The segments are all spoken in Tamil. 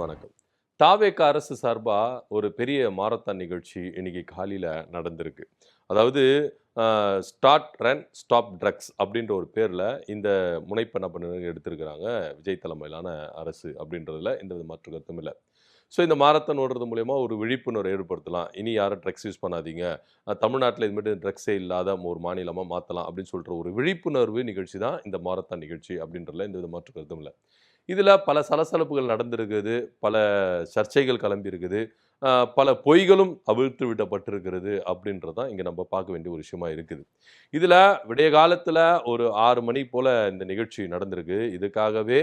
வணக்கம். தாவேக அரசு சார்பா ஒரு பெரிய மாரத்தான் நிகழ்ச்சி இன்னைக்கு காலையில நடந்திருக்கு. அதாவது ஸ்டார்ட் ரன் ஸ்டாப் ட்ரக்ஸ் அப்படின்ற ஒரு பேர்ல இந்த முனைப்பு என்ன பண்ண எடுத்திருக்கிறாங்க விஜய் தலைமையிலான அரசு அப்படின்றதுல எந்த மாற்று கருத்தும் இல்லை. ஸோ இந்த மாரத்தான் ஓடுறது மூலயமா ஒரு விழிப்புணர்வு ஏற்படுத்தலாம். இனி யாரும் ட்ரக்ஸ் யூஸ் பண்ணாதீங்க, தமிழ்நாட்டில் இதுமாரி ட்ரக்ஸே இல்லாத ஒரு மாநிலமாக மாற்றலாம் அப்படின்னு சொல்கிற ஒரு விழிப்புணர்வு நிகழ்ச்சி தான் இந்த மாரத்தான் நிகழ்ச்சி அப்படின்றதுல எந்த மாற்று கருத்தும் இல்லை. இதில் பல சலசலப்புகள் நடந்திருக்குது, பல சர்ச்சைகள் கிளம்பியிருக்குது, பல பொய்களும் அவிழ்த்து விடப்பட்டிருக்கிறது அப்படின்றது தான் இங்கே நம்ம பார்க்க வேண்டிய ஒரு விஷயமா இருக்குது. இதில் விடிய காலத்தில் ஒரு 6 மணி போல் இந்த நிகழ்ச்சி நடந்திருக்கு. இதுக்காகவே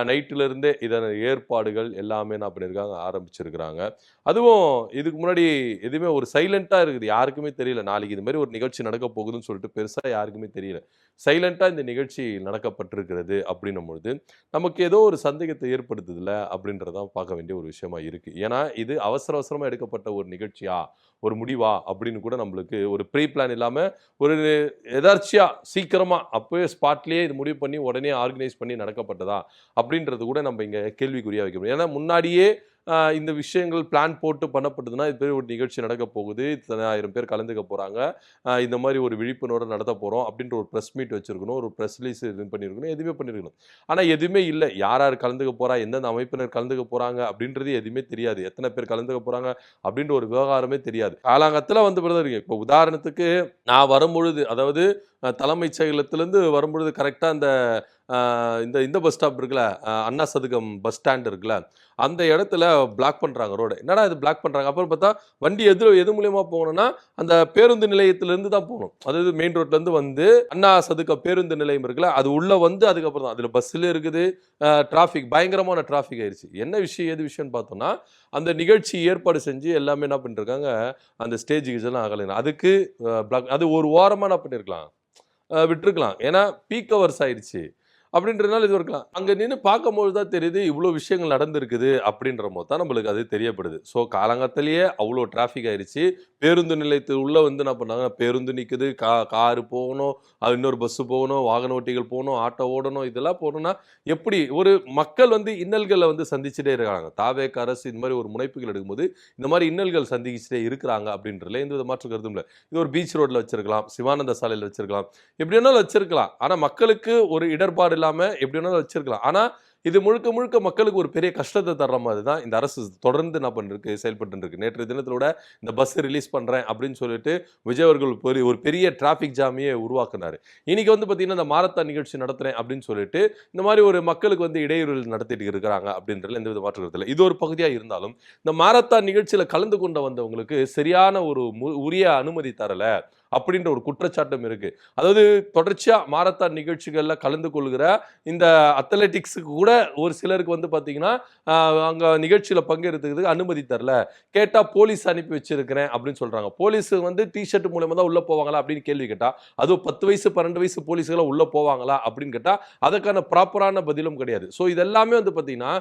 நைட்டிலிருந்தே இதன் ஏற்பாடுகள் எல்லாமே என்ன பண்ணியிருக்காங்க ஆரம்பிச்சிருக்கிறாங்க. அதுவும் இதுக்கு முன்னாடி எதுவுமே ஒரு சைலண்ட்டாக இருக்குது, யாருக்குமே தெரியல. நாளைக்கு இது மாதிரி ஒரு நிகழ்ச்சி நடக்க போகுதுன்னு சொல்லிட்டு பெருசாக யாருக்குமே தெரியல. சைலண்ட்டாக இந்த நிகழ்ச்சி நடக்கப்பட்டிருக்கிறது அப்படின்னும் பொழுது நமக்கு ஏதோ ஒரு சந்தேகத்தை ஏற்படுத்துதில்ல அப்படின்றதான் பார்க்க வேண்டிய ஒரு விஷயமா இருக்குது. ஏன்னா இது அவசர அவசரமாக எடுக்கப்பட்ட ஒரு நிகழ்ச்சியா, ஒரு முடிவா அப்படின்னு கூட நம்மளுக்கு ஒரு ப்ரீ பிளான் இல்லாமல் ஒரு எதார்ச்சியாக சீக்கிரமாக அப்போயே ஸ்பாட்லேயே இது முடிவு பண்ணி உடனே ஆர்கனைஸ் பண்ணி நடக்கப்பட்டதா அப்படின்றது கூட நம்ம இங்கே கேள்விக்குறியாக வைக்க முடியும். ஏன்னா முன்னாடியே இந்த விஷயங்கள் பிளான் போட்டு பண்ணப்பட்டதுன்னா இது பேர் ஒரு நிகழ்ச்சி நடக்க போகுது, இத்தனை 1000 பேர் கலந்துக்க போகிறாங்க, இந்த மாதிரி ஒரு விழிப்புணர்வு நடத்த போகிறோம் அப்படின்ற ஒரு ப்ரெஸ் மீட் வச்சுருக்கணும், ஒரு ப்ரெஸ் ரிலீஸ் இது பண்ணியிருக்கணும், எதுவுமே பண்ணியிருக்கணும். ஆனால் எதுவுமே இல்லை. யார் யார் கலந்துக்க போகிறா, எந்தெந்த அமைப்பினர் கலந்துக்க போகிறாங்க அப்படின்றது எதுவுமே தெரியாது. எத்தனை பேர் கலந்துக்க போகிறாங்க அப்படின்ற ஒரு விவகாரமே தெரியாது. காலாங்கத்தில் வந்து இருக்கு. இப்போ உதாரணத்துக்கு நான் வரும்பொழுது, அதாவது தலைமைச் செயலகத்திலேருந்து வரும்பொழுது கரெக்டாக இந்த இந்த பஸ் ஸ்டாப் இருக்குல்ல, அண்ணா சதுக்கம் பஸ் ஸ்டாண்ட் இருக்குல்ல, அந்த இடத்துல பிளாக் பண்ணுறாங்க ரோடு. என்னடா இது பிளாக் பண்ணுறாங்க? அப்புறம் பார்த்தா வண்டி எது மூலியமாக போகணும்னா அந்த பேருந்து நிலையத்திலேருந்து தான் போகணும். அதாவது மெயின் ரோட்லேருந்து வந்து அண்ணா சதுக்க பேருந்து நிலையம் இருக்குல்ல, அது உள்ளே வந்து அதுக்கப்புறம் தான் அதில் பஸ்ஸில் இருக்குது. டிராஃபிக் பயங்கரமான டிராஃபிக் ஆயிடுச்சு. என்ன விஷயம் ஏது விஷயம்னு பார்த்தோம்னா, அந்த நிகழ்ச்சி ஏற்பாடு செஞ்சு எல்லாமே என்ன பண்ணிருக்காங்க, அந்த ஸ்டேஜுக்கு எல்லாம் ஆகலைங்க. அதுக்கு பிளாக், அது ஒரு ஓரமாக என்ன பண்ணியிருக்கலாம், விட்டுருக்கலாம். ஏன்னா பீக் ஹவர்ஸ் ஆயிடுச்சு அப்படின்றதுனால இது இருக்கலாம். அங்கே நின்று பார்க்கும்போது தான் தெரியுது இவ்வளோ விஷயங்கள் நடந்திருக்குது அப்படின்ற போது தான் நம்மளுக்கு அது தெரியப்படுது. ஸோ காலங்கத்திலேயே அவ்வளோ டிராஃபிக் ஆயிடுச்சு. பேருந்து நிலையத்து உள்ளே வந்து என்ன பண்ணாங்க, பேருந்து நிற்குது, காரு போகணும், அது இன்னொரு பஸ்ஸு போகணும், வாகன ஓட்டிகள் போகணும், ஆட்டோ ஓடணும், இதெல்லாம் போகணும்னா எப்படி ஒரு மக்கள் வந்து இன்னல்களை வந்து சந்திச்சுட்டே இருக்காங்க. தாவேக அரசு இந்த மாதிரி ஒரு முனைப்புகள் எடுக்கும்போது இந்த மாதிரி இன்னல்கள் சந்திச்சுட்டே இருக்கிறாங்க அப்படின்றதுல எந்த வித மாற்று கருத்தும் இல்லை. இது ஒரு பீச் ரோட்டில் வச்சிருக்கலாம், சிவானந்த சாலையில் வச்சிருக்கலாம், எப்படி வேணாலும் வச்சிருக்கலாம். ஆனால் மக்களுக்கு ஒரு இடர்பாடு இல்லாமல் எப்படி வேணாலும் வச்சிருக்கலாம். ஆனால் இது முழுக்க முழுக்க மக்களுக்கு ஒரு பெரிய கஷ்டத்தை தர்ற மாதிரி தான் இந்த அரசு தொடர்ந்து என்ன பண்ணிருக்கு, செயல்பட்டு இருக்கு. நேற்று தினத்திலோட இந்த பஸ் ரிலீஸ் பண்ணுறேன் அப்படின்னு சொல்லிட்டு விஜய் அவர்கள் ஒரு பெரிய டிராஃபிக் ஜாமையே உருவாக்குனாரு. இன்னைக்கு வந்து பார்த்தீங்கன்னா இந்த மாரத்தான் நிகழ்ச்சி நடத்துறேன் அப்படின்னு சொல்லிட்டு இந்த மாதிரி ஒரு மக்களுக்கு வந்து இடையூறு நடத்திட்டு இருக்கிறாங்க அப்படின்றதுல எந்த வித மாற்று கருத்து இல்லை. இது ஒரு பகுதியாக இருந்தாலும் இந்த மாரத்தான் நிகழ்ச்சியில் கலந்து கொண்டு வந்தவங்களுக்கு சரியான ஒரு உரிய அனுமதி தரல அப்படின்ற ஒரு குற்றச்சாட்டும் இருக்கு. அதாவது தொடர்ச்சியா மாரத்தான் நிகழ்ச்சிகள்ல கலந்து கொள்கிற இந்த அத்லெட்டிக்ஸுக்கு கூட ஒரு சிலருக்கு வந்து பாத்தீங்கன்னா அங்க நிகழ்ச்சியில பங்கெடுத்துக்கிறதுக்கு அனுமதி தரல. கேட்டா போலீஸ் அனுப்பி வச்சிருக்கிறேன் அப்படின்னு சொல்றாங்க. போலீஸ் வந்து டிஷர்ட் மூலமா தான் உள்ள போவாங்களா அப்படின்னு கேள்வி கேட்டா, அதுவும் 10 வயசு 12 வயசு போலீஸ்களை உள்ள போவாங்களா அப்படின்னு கேட்டா அதுக்கான ப்ராப்பரான பதிலும் கிடையாது. ஸோ இதெல்லாமே வந்து பாத்தீங்கன்னா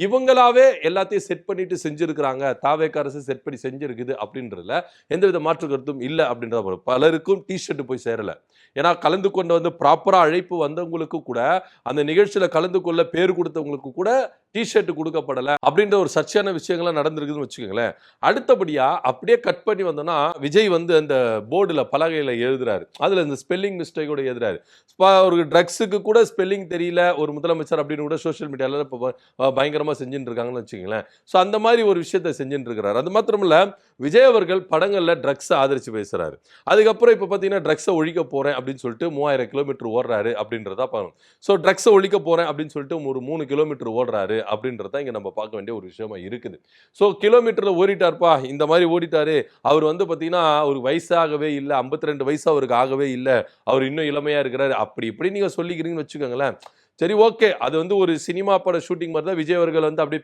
இவங்களாவே எல்லாத்தையும் செட் பண்ணிட்டு செஞ்சிருக்கிறாங்க, தாவேக அரசு செட் பண்ணி செஞ்சிருக்குது அப்படின்றதுல எந்தவித மாற்று கருத்தும் இல்லை அப்படின்றத பலருக்கும் டிஷர்ட் போய் சேரல. ஏன்னா கலந்து கொண்டு வந்து ப்ராப்பரா அழைப்பு வந்தவங்களுக்கு கூட அந்த நிகழ்ச்சியில கலந்து கொள்ள பேர் கொடுத்தவங்களுக்கு கூட டிஷர்ட் கொடுக்கப்படல அப்படின்ற ஒரு சர்ச்சையான விஷயங்கள்லாம் நடந்திருக்குதுன்னு வச்சுக்கோங்களேன். அடுத்தபடியா அப்படியே கட் பண்ணி வந்தோம்னா விஜய் வந்து அந்த போர்டுல பலகையில எழுதுறாரு, அதுல இந்த ஸ்பெல்லிங் மிஸ்டேக்கோட எழுதுறாரு. ஒரு ட்ரக்ஸுக்கு கூட ஸ்பெல்லிங் தெரியல ஒரு முதலமைச்சர் அப்படின்னு கூட சோஷியல் மீடியால இப்போ பயங்கரமா செஞ்சுட்டு இருக்காங்கன்னு வச்சுக்கோங்களேன். ஸோ அந்த மாதிரி ஒரு விஷயத்தை செஞ்சுட்டு இருக்கிறாரு. அது மாத்திரமில்ல, விஜய் அவர்கள் படங்கள்ல ட்ரக்ஸை ஆதரிச்சு பேசுறாரு. அதுக்கப்புறம் இப்போ பார்த்தீங்கன்னா ட்ரக்ஸை ஒழிக்க போறேன் அப்படின்னு சொல்லிட்டு 3000 கிலோமீட்டர் ஓடுறாரு அப்படின்றதா பார்க்கணும். ஸோ ட்ரக்ஸை ஒழிக்க போறேன் அப்படின்னு சொல்லிட்டு ஒரு 3 கிலோமீட்டர் ஓடுறாரு அப்படின்றத இங்கே நம்ம பார்க்க வேண்டிய ஒரு விஷயமா இருக்குது. ஸோ கிலோமீட்டர்ல ஓடிட்டார்ப்பா, இந்த மாதிரி ஓடிட்டாரு. அவர் வந்து பார்த்தீங்கன்னா ஒரு வயசாகவே இல்லை, 52 வயசு அவருக்கு ஆகவே இல்லை, அவர் இன்னும் இளமையா இருக்கிறாரு, அப்படி இப்படி நீங்க சொல்லிக்கிறீங்கன்னு வச்சுக்கோங்களேன். சரி, ஓகே, அது வந்து ஒரு சினிமா பட ஷூட்டிங் மாதிரி தான். விஜய் அவர்கள் வந்து அப்படியே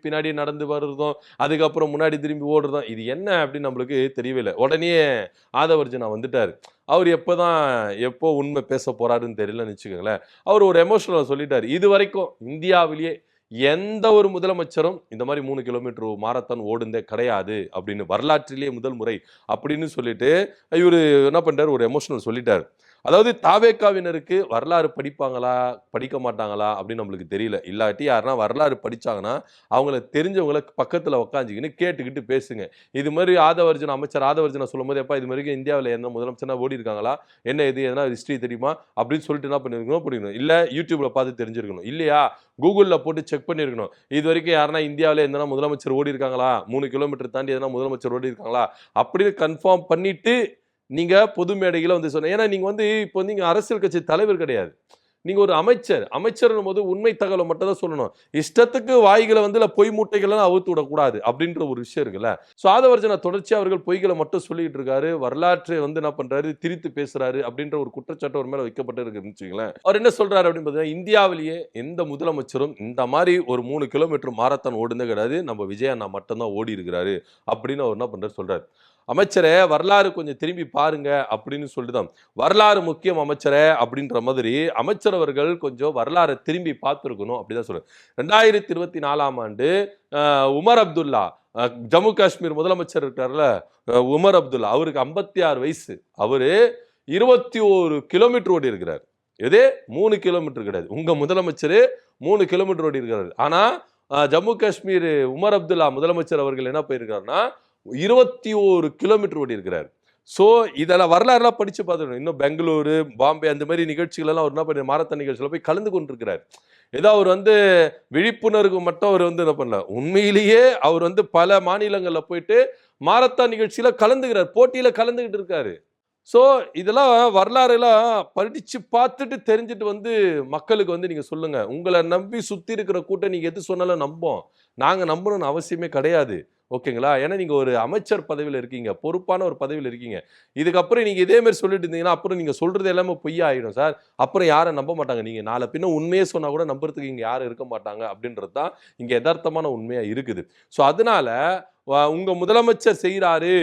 பின்னாடி நடந்து வர்றதும் அதுக்கப்புறம் முன்னாடி திரும்பி ஓடுறதும் இது என்ன அப்படின்னு நம்மளுக்கு தெரியவே இல்லை. உடனே ஆதவர்ஜனா வந்துட்டார். அவர் எப்போ உண்மை பேச போறாருன்னு தெரியலன்னு வச்சுக்கோங்களேன். அவர் ஒரு எமோஷனல் சொல்லிட்டாரு. இது வரைக்கும் இந்தியாவிலேயே எந்த ஒரு முதலமைச்சரும் இந்த மாதிரி 3 கிலோமீட்டர் மாரத்தான் ஓடுனதே கிடையாது அப்படின்னு வரலாற்றிலேயே முதல் முறை அப்படின்னு சொல்லிட்டு இவரு என்ன பண்றாரு, ஒரு எமோஷனல் சொல்லிட்டாரு. அதாவது தாவேக்காவினருக்கு வரலாறு படிப்பாங்களா படிக்க மாட்டாங்களா அப்படின்னு நம்மளுக்கு தெரியல. இல்லாட்டி யாருன்னா வரலாறு படிச்சாங்கன்னா அவங்கள தெரிஞ்சவங்கள பக்கத்துல உட்காந்துக்கின்னு கேட்டுக்கிட்டு பேசுங்க. இது மாதிரி ஆதவர்ஜுன அமைச்சர் ஆதவர்ஜுனா சொல்லும்போது, எப்பா இது மாதிரி இந்தியாவில் என்ன முதலமைச்சர்னா ஓடி இருக்காங்களா, என்ன இது எதனா ஹிஸ்டரி தெரியுமா அப்படின்னு சொல்லிட்டு என்ன பண்ணிருக்கணும் புரியணும். இல்ல யூடியூப்ல பார்த்து தெரிஞ்சிருக்கணும். இல்லையா கூகுள்ல போட்டு செக் பண்ணிருக்கணும். இது வரைக்கும் யாருன்னா இந்தியாவில் எதனா முதலமைச்சர் ஓடி இருக்காங்களா, 3 கிலோமீட்டர் தாண்டி எதனா முதலமைச்சர் ஓடி இருக்காங்களா அப்படின்னு கன்ஃபார்ம் பண்ணிட்டு நீங்க பொது மேடையில வந்து சொன்ன. ஏன்னா நீங்க வந்து இப்போ நீங்க அரசியல் கட்சி தலைவர் கிடையாது. நீங்க ஒரு அமைச்சர். அமைச்சர்ன்னும் போது உண்மை தகவல மட்டும் தான் சொல்லணும். இஷ்டத்துக்கு வாய்கள வந்து பொய் மூட்டைகளெல்லாம் அவுத்து விடக்கூடாது அப்படின்ற ஒரு விஷயம் இருக்குல்ல. ஸோ ஆதவர்ஜுனா தொடர்ச்சியா அவர்கள் பொய்கள மட்டும் சொல்லிட்டு இருக்காரு. வரலாற்றை வந்து என்ன பண்றாரு, திரித்து பேசுறாரு அப்படின்ற ஒரு குற்றச்சாட்டு அவர் மேல வைக்கப்பட்டு இருக்குன்னு வச்சுக்கங்களேன். அவர் என்ன சொல்றாரு அப்படின்னு பார்த்தீங்கன்னா, இந்தியாவிலேயே எந்த முதலமைச்சரும் இந்த மாரி ஒரு 3 கிலோமீட்டர் மாரத்தான் ஓடுனதே கிடையாது. நம்ம விஜய் அண்ணா மட்டும் தான் ஓடி இருக்கிறாரு அப்படின்னு அவர் என்ன பண்றாரு சொல்றாரு. அமைச்சரே வரலாறு கொஞ்சம் திரும்பி பாருங்க அப்படின்னு சொல்லிட்டு தான். வரலாறு முக்கியம் அமைச்சரே அப்படின்ற மாதிரி அமைச்சர் அவர்கள் கொஞ்சம் வரலாறை திரும்பி பார்த்துருக்கணும் அப்படிதான் சொல்றேன். 2024ஆம் ஆண்டு உமர் அப்துல்லா ஜம்மு காஷ்மீர் முதலமைச்சர் இருக்கார்ல, உமர் அப்துல்லா அவருக்கு 56 வயசு. அவரு 21 கிலோமீட்டர் ஓடி இருக்கிறார். எது 3 கிலோமீட்டர் கிடையாது. உங்க முதலமைச்சர் 3 கிலோமீட்டர் ஓடி இருக்கிறார். ஆனா ஜம்மு காஷ்மீர் உமர் அப்துல்லா முதலமைச்சர் அவர்கள் என்ன போயிருக்காருன்னா 21 கிலோமீட்டர் ஓடி இருக்கிறார். ஸோ இதெல்லாம் வரலாறுலாம் படிச்சு பார்த்துக்கணும். இன்னும் பெங்களூரு, பாம்பே அந்த மாதிரி நிகழ்ச்சிகள் எல்லாம் அவர் என்ன பண்ண மாரத்தான் நிகழ்ச்சியில் போய் கலந்து கொண்டிருக்கிறார். ஏதோ அவர் வந்து விழிப்புணர்வு மட்டும் அவர் வந்து என்ன பண்ணல, உண்மையிலேயே அவர் வந்து பல மாநிலங்கள்ல போயிட்டு மாரத்தான் நிகழ்ச்சியில கலந்துக்கிறார், போட்டியில கலந்துகிட்டு இருக்காரு. ஸோ இதெல்லாம் வரலாறுலாம் படிச்சு பார்த்துட்டு தெரிஞ்சுட்டு வந்து மக்களுக்கு வந்து நீங்க சொல்லுங்க. உங்களை நம்பி சுத்தி இருக்கிற கூட்டம் நீங்க எது சொன்னாலும் நம்போம். நாங்க நம்பணும்னு அவசியமே கிடையாது. ஓகேங்களா? ஏன்னா நீங்க ஒரு அமைச்சர் பதவியில இருக்கீங்க. பொறுப்பான ஒரு பதவியில இருக்கீங்க. இதுக்கப்புறம் நீங்க இதே மாரி சொல்லிட்டு இருந்தீங்கன்னா, அப்புறம் நீங்க சொல்றது எல்லாமே பொய்யா ஆயிடும் சார். அப்புறம் யாரும் நம்ப மாட்டாங்க. நீங்க நாள பின்ன உண்மையே சொன்னா கூட நம்புறதுக்கு இங்க யாரும் இருக்க மாட்டாங்க அப்படின்றது தான் இங்க எதார்த்தமான உண்மையா இருக்குது. ஸோ அதனால உங்க முதலமைச்சர் செய்றாரு,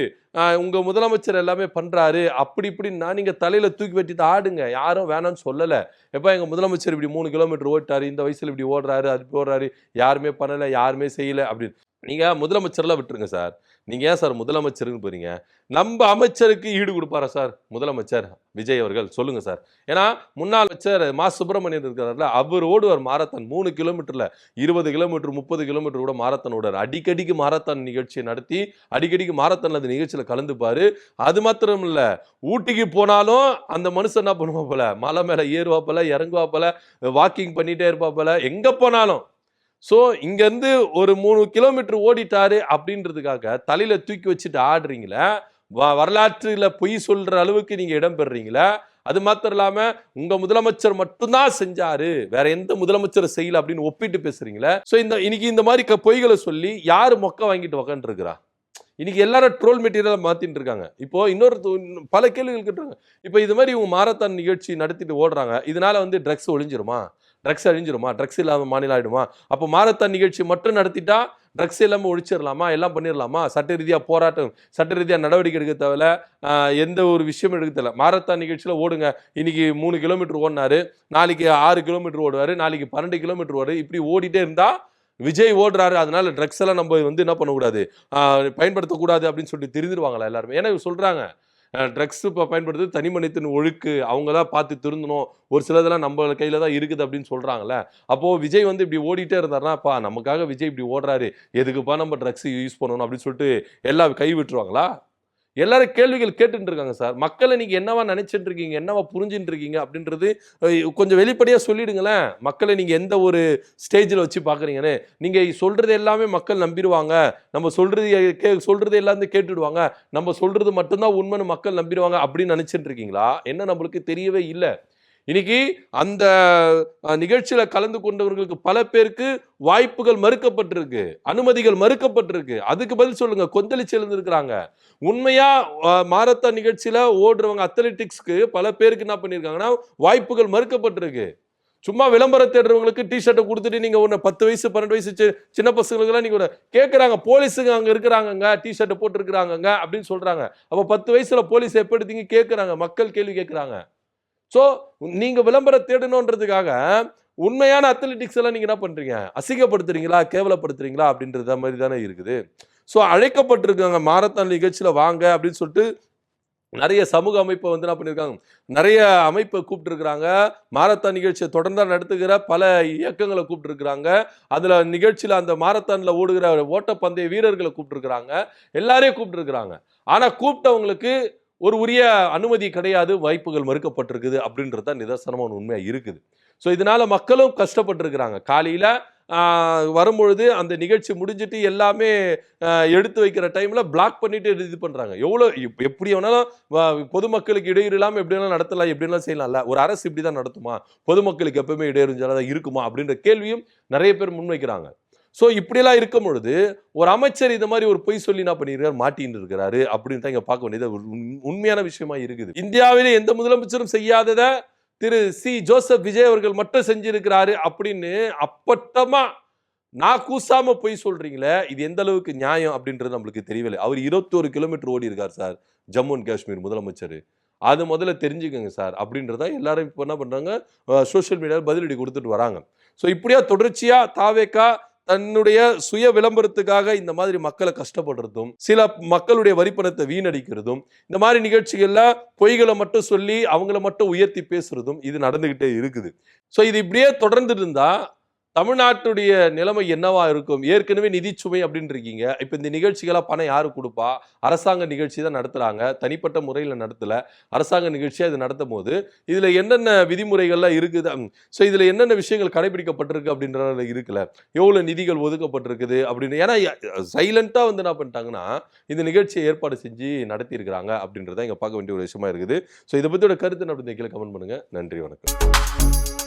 உங்க முதலமைச்சர் எல்லாமே பண்றாரு, அப்படி இப்படின்னா நீங்க தலையில தூக்கி வச்சுட்டு ஆடுங்க. யாரும் வேணாம்னு சொல்லல. எப்பா எங்க முதலமைச்சர் இப்படி 3 கிலோமீட்டர் ஓடிட்டாரு, இந்த வயசுல இப்படி ஓடுறாரு, அது போடுறாரு, யாருமே பண்ணல, யாருமே செய்யல அப்படின்னு. நீங்க முதலமைச்சர்லாம் விட்டுருங்க சார். நீங்க ஏன் சார் முதலமைச்சர்ன்னு போறீங்க? நம்ப அமைச்சருக்கு ஈடு குடுப்பாரா சார் முதலமைச்சர் விஜய் அவர்கள்? சொல்லுங்க சார். ஏன்னா முன்னாள் அமைச்சர் மா. சுப்பிரமணியன் இருக்கிறார்ல, அவர் ஓடுவார் மாரத்தான் 3 கிலோமீட்டர்ல 20 கிலோமீட்டர், 30 கிலோமீட்டர் கூட மாரத்தான் ஓடுவார். அடிக்கடிக்கு மாரத்தான் நிகழ்ச்சியை நடத்தி, அடிக்கடிக்கு மாரத்தான்ல அந்த நிகழ்ச்சியில கலந்துப்பாரு. அது மாத்திரம் இல்ல, ஊட்டிக்கு போனாலும் அந்த மனுஷன் என்ன பண்ணுவாப்புல, மலை மேல ஏறுவாப்புல, இறங்குவாப்புல, வாக்கிங் பண்ணிட்டே இருப்பாப்புல, எங்க போனாலும். ஸோ இங்கேருந்து ஒரு 3 கிலோமீட்டர் ஓடிட்டாரு அப்படின்றதுக்காக தலையில தூக்கி வச்சுட்டு ஆடுறீங்களே, வரலாற்றில் பொய் சொல்ற அளவுக்கு நீங்க இடம் பெறுறீங்களே. அது மாத்திரம் இல்லாம உங்க முதலமைச்சர் மட்டும்தான் செஞ்சாரு, வேற எந்த முதலமைச்சர் செய்யல அப்படின்னு ஒப்பிட்டு பேசுறீங்களே. ஸோ இன்னைக்கு இந்த மாதிரி பொய்களை சொல்லி யாரு மொக்க வாங்கிட்டு உக்காந்து இருக்கிறா? இன்னைக்கு எல்லாரும் ட்ரோல் மெட்டீரியல் மாத்திட்டு இருக்காங்க. இப்போ இன்னொரு பல கேள்விகள் கேட்டுருங்க. இப்போ இது மாதிரி இவங்க மாரத்தான் நிகழ்ச்சி நடத்திட்டு ஓடுறாங்க. இதனால வந்து ட்ரக்ஸ் ஒழிஞ்சிருமா? ட்ரக்ஸ் அழிஞ்சிருமா? ட்ரக்ஸ் இல்லாத மாநிலம் ஆயிடுமா? அப்போ மாரத்தான் நிகழ்ச்சி மட்டும் நடத்திட்டா ட்ரக்ஸ் எல்லாமே ஒழிச்சிடலாமா? எல்லாம் பண்ணிடலாமா? சட்ட ரீதியா போராட்டம், சட்ட ரீதியா நடவடிக்கை எடுக்க தேவையில்ல. எந்த ஒரு விஷயமும் எடுக்க தேவையில்ல. மாரத்தான் நிகழ்ச்சியில் ஓடுங்க. இன்னைக்கு 3 கிலோமீட்டர் ஓடினாரு, நாளைக்கு 6 கிலோமீட்டர் ஓடுவாரு, நாளைக்கு 12 கிலோமீட்டர் ஓடுவாரு. இப்படி ஓடிட்டே இருந்தா விஜய் ஓடுறாரு, அதனால ட்ரக்ஸ் எல்லாம் நம்ம வந்து என்ன பண்ணக்கூடாது, பயன்படுத்தக்கூடாது அப்படின்னு சொல்லிட்டு திருந்துருவாங்களா எல்லாருமே? ஏன்னா இவங்க சொல்றாங்க ட்ரக்ஸ் இப்போ பயன்படுத்துறது தனி மனிதன் ஒழுக்கு, அவங்க தான் பார்த்து திருந்தணும், ஒரு சிலதெல்லாம் நம்ம கையில தான் இருக்குது அப்படின்னு சொல்றாங்கல்ல. அப்போ விஜய் வந்து இப்படி ஓடிட்டே இருந்தாருன்னா, அப்பா நமக்காக விஜய் இப்படி ஓடுறாரு, எதுக்குப்பா நம்ம ட்ரக்ஸ் யூஸ் பண்ணணும் அப்படின்னு சொல்லிட்டு எல்லாம் கை விட்டுருவாங்களா? எல்லாரும் கேள்விகள் கேட்டுட்டு இருக்காங்க சார். மக்களை நீங்க என்னவா நினைச்சிட்டு இருக்கீங்க, என்னவா புரிஞ்சுட்டு இருக்கீங்க அப்படின்றது கொஞ்சம் வெளிப்படையா சொல்லிடுங்களேன். மக்களை நீங்க எந்த ஒரு ஸ்டேஜில் வச்சு பாக்குறீங்கன்னு. நீங்க சொல்றது எல்லாமே மக்கள் நம்பிடுவாங்க, நம்ம சொல்றது எல்லாமே கேட்டுடுவாங்க, நம்ம சொல்றது மட்டும்தான் உண்மைன்னு மக்கள் நம்பிடுவாங்க அப்படின்னு நினைச்சிட்டு இருக்கீங்களா? என்ன நம்மளுக்கு தெரியவே இல்லை. இன்னைக்கு அந்த நிகழ்ச்சியில கலந்து கொண்டவர்களுக்கு பல பேருக்கு வாய்ப்புகள் மறுக்கப்பட்டிருக்கு, அனுமதிகள் மறுக்கப்பட்டிருக்கு. அதுக்கு பதில் சொல்லுங்க. கொந்தளிச்சு எழுந்திருக்கிறாங்க. உண்மையா மாரத்தான் நிகழ்ச்சியில ஓடுறவங்க அத்லெட்டிக்ஸ்க்கு பல பேருக்கு என்ன பண்ணிருக்காங்கன்னா வாய்ப்புகள் மறுக்கப்பட்டிருக்கு. சும்மா விளம்பரம் தேடுறவங்களுக்கு டிஷர்ட்டை கொடுத்துட்டு நீங்க ஒன்று 10 வயசு 12 வயசு சின்ன பசங்களுக்குலாம் நீங்க கேட்குறாங்க, போலீஸுங்க அங்க இருக்கிறாங்க, டிஷர்ட்டை போட்டுருக்கிறாங்க அப்படின்னு சொல்றாங்க. அப்போ 10 வயசுல போலீஸ் எப்ப எடுத்தீங்க கேட்குறாங்க, மக்கள் கேள்வி கேட்குறாங்க. ஸோ நீங்க விளம்பரம் தேடணுன்றதுக்காக உண்மையான அத்லெட்டிக்ஸ் எல்லாம் நீங்க என்ன பண்றீங்க? அசிங்கப்படுத்துறீங்களா, கேவலப்படுத்துறீங்களா அப்படின்றத மாதிரி தானே இருக்குது. ஸோ அழைக்கப்பட்டிருக்காங்க மாரத்தான் நிகழ்ச்சியில வாங்க அப்படின்னு சொல்லிட்டு நிறைய சமூக அமைப்பை வந்து என்ன பண்ணியிருக்காங்க, நிறைய அமைப்பை கூப்பிட்டுருக்குறாங்க. மாரத்தான் நிகழ்ச்சியை தொடர்ந்து நடத்துகிற பல இயக்கங்களை கூப்பிட்டுருக்குறாங்க. அதில் நிகழ்ச்சியில் அந்த மாரத்தானில் ஓடுகிற ஓட்டப்பந்தய வீரர்களை கூப்பிட்டுருக்குறாங்க. எல்லாரையும் கூப்பிட்டுருக்குறாங்க. ஆனால் கூப்பிட்டவங்களுக்கு ஒரு உரிய அனுமதி கிடையாது, வாய்ப்புகள் மறுக்கப்பட்டிருக்குது அப்படின்றது தான் நிதர்சனமான உண்மையாக இருக்குது. ஸோ இதனால மக்களும் கஷ்டப்பட்டிருக்கிறாங்க. காலையில் வரும்பொழுது அந்த நிகழ்ச்சி முடிஞ்சிட்டு எல்லாமே எடுத்து வைக்கிற டைம்ல பிளாக் பண்ணிட்டு இது பண்றாங்க. எவ்வளோ எப்படி வேணாலும் பொதுமக்களுக்கு இடையூறு இல்லாமல் எப்படி வேணாலும் நடத்தலாம், எப்படி வேணாலும் செய்யலாம்ல. ஒரு அரசு இப்படிதான் நடத்துமா? பொதுமக்களுக்கு எப்பவுமே இடையூறு இருக்குமா அப்படின்ற கேள்வியும் நிறைய பேர் முன்வைக்கிறாங்க. ஸோ இப்படியெல்லாம் இருக்கும் பொழுது ஒரு அமைச்சர் இந்த மாதிரி ஒரு பொய் சொல்லி என்ன பண்ணிருக்காரு, மாட்டின்னு இருக்கிறாரு அப்படின்னு தான் இங்க பார்க்க வேண்டியது உண்மையான விஷயமா இருக்குது. இந்தியாவிலே எந்த முதலமைச்சரும் செய்யாததை திரு சி ஜோசப் விஜய் அவர்கள் மட்டும் செஞ்சிருக்கிறாரு அப்படின்னு அப்பட்டமா நான் கூசாம போய் சொல்றீங்களே, இது எந்த அளவுக்கு நியாயம் அப்படின்றது நம்மளுக்கு தெரியவில்லை. அவர் 21 கிலோமீட்டர் ஓடி இருக்கார் சார், ஜம்மு அண்ட் காஷ்மீர் முதலமைச்சர். அது முதல்ல தெரிஞ்சுக்கங்க சார் அப்படின்றத எல்லாரும் இப்போ என்ன பண்றாங்க, சோசியல் மீடியாவில் பதிலடி கொடுத்துட்டு வராங்க. ஸோ இப்படியா தொடர்ச்சியா தாவேகா தன்னுடைய சுய விளம்பரத்துக்காக இந்த மாதிரி மக்களை கஷ்டப்படுறதும், சில மக்களுடைய வரிப்பணத்தை வீணடிக்கிறதும், இந்த மாதிரி நிகழ்ச்சிகள்ல பொய்களை மட்டும் சொல்லி அவங்கள மட்டும் உயர்த்தி பேசுறதும் இது நடந்துகிட்டே இருக்குது. ஸோ இது இப்படியே தொடர்ந்து இருந்தா தமிழ்நாட்டுடைய நிலைமை என்னவா இருக்கும்? ஏற்கனவே நிதிச்சுமை அப்படின்னு இருக்கீங்க. இப்ப இந்த நிகழ்ச்சிகளா பணம் யாரு கொடுப்பா? அரசாங்க நிகழ்ச்சி தான் நடத்துறாங்க. தனிப்பட்ட முறையில் நடத்தல. அரசாங்க நிகழ்ச்சியா இது நடத்தும் போது இதுல என்னென்ன விதிமுறைகள்லாம் இருக்குது? ஸோ இதுல என்னென்ன விஷயங்கள் கடைபிடிக்கப்பட்டிருக்கு அப்படின்றதுல இருக்குல்ல. எவ்வளவு நிதிகள் ஒதுக்கப்பட்டிருக்குது அப்படின்னு. ஏன்னா சைலண்டா வந்து என்ன பண்ணிட்டாங்கன்னா இந்த நிகழ்ச்சியை ஏற்பாடு செஞ்சு நடத்தி இருக்கிறாங்க அப்படின்றத இங்க பார்க்க வேண்டிய ஒரு விஷயமா இருக்குது. ஸோ இதை பத்தியோட கருத்து அப்படின்னு கீழே கமெண்ட் பண்ணுங்க. நன்றி, வணக்கம்.